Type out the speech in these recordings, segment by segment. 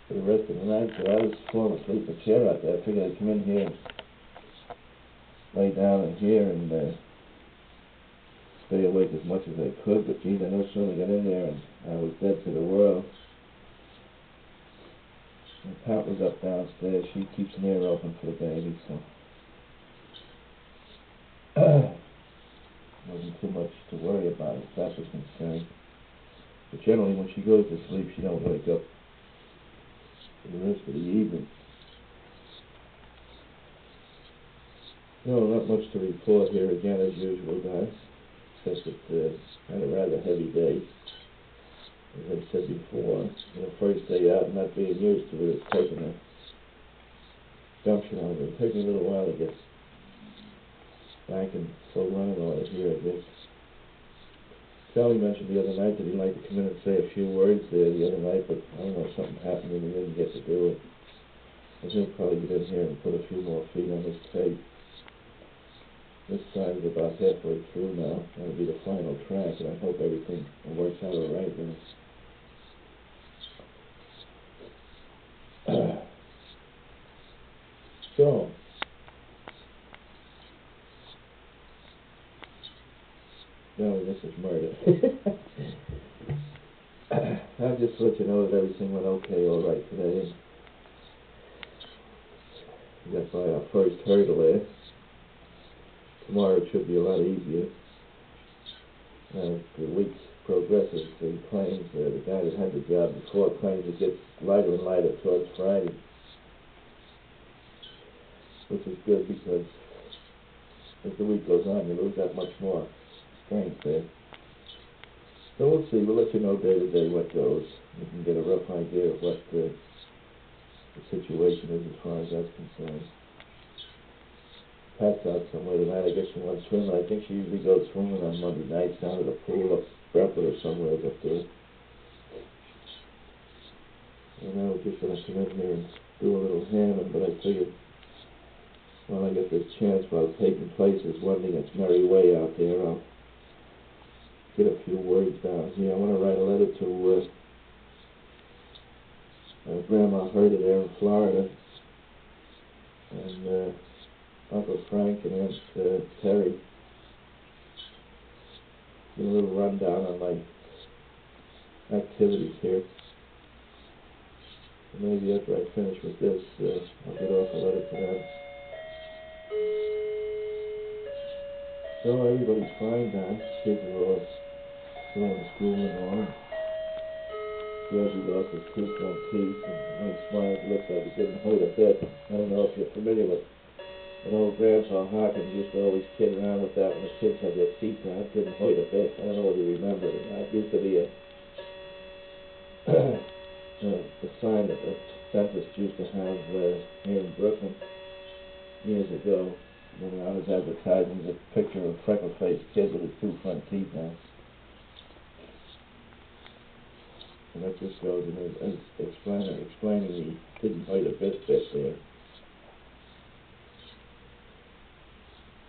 for the rest of the night, so I was falling asleep in a chair out there. I figured I'd come in here and lay down in here and stay awake as much as I could, but geez, I no sooner got in there and I was dead to the world. And Pat was up downstairs. She keeps an ear open for the baby, so wasn't too much to worry about as that was concerned. But generally when she goes to sleep, she don't wake up for the rest of the evening. No, not much to report here again as usual, guys. Except that had a rather heavy day. As I said before, first day out, not being used to it, it's taking a gumption on it. It'll take me a little while to get back in full running order here, I guess. Charlie mentioned the other night that he'd like to come in and say a few words there the other night, but I don't know, something happened and he didn't get to do it. I think he'll probably get in here and put a few more feet on this tape. This side is about halfway through now. That'll be the final track, and I hope everything works out all right then. So, no, this is murder. I'll just let you know that everything went okay all right today. We got by our first hurdle there. Tomorrow it should be a lot easier. As the week progresses, he claims, the guy that had the job before claims it gets lighter and lighter towards Friday. Which is good because as the week goes on, you lose that much more strength there. So we'll see. We'll let you know day to day what goes. You can get a rough idea of what the situation is as far as that's concerned. Pat's out somewhere tonight. I guess she wants swimming. I think she usually goes swimming on Monday nights down at the pool up Brentwood or somewhere up there. And I was just going to come in here and do a little hammering, but I figured when I get this chance while taking places, wending its merry way out there, I'll get a few words down here. I want to write a letter to Grandma Herta there in Florida, and Uncle Frank and Aunt Terry. Give a little rundown on my activities here. And maybe after I finish with this, I'll get off a letter to them. So everybody's fine now. Kids are all going to school and all. Reggie lost his two front teeth, and when he smiled, it looked like it didn't hurt a bit. I don't know if you're familiar with an old Grandpa Hawkins used to always kid around with that when the kids had their teeth out. It didn't hurt a bit. I don't know whether you remember it or not. It used to be a sign that the dentist used to have here in Brooklyn years ago. When I was advertising a picture of a freckle-faced kid with his two front teeth out. And that just goes in as explaining he didn't hurt a bit there.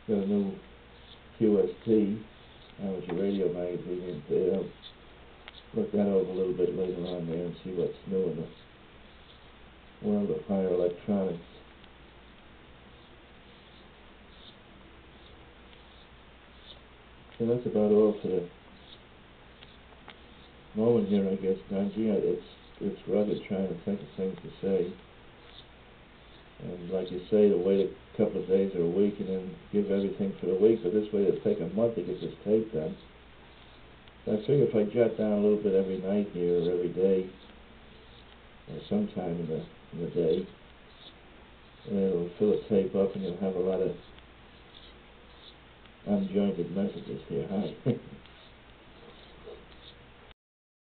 Got a new QST, Amateur Radio magazine in there. I'll look that over a little bit later on there and see what's new in the world of higher electronics. So that's about all for the moment here, I guess. Now, gee, it's rugged trying to think of things to say. And like you say, to wait a couple of days or a week and then give everything for the week, but this way it'll take a month to get this tape done. So I figure if I jot down a little bit every night here or every day, or sometime in the day, it'll fill the tape up and you'll have a lot of unjointed messages here. Hi.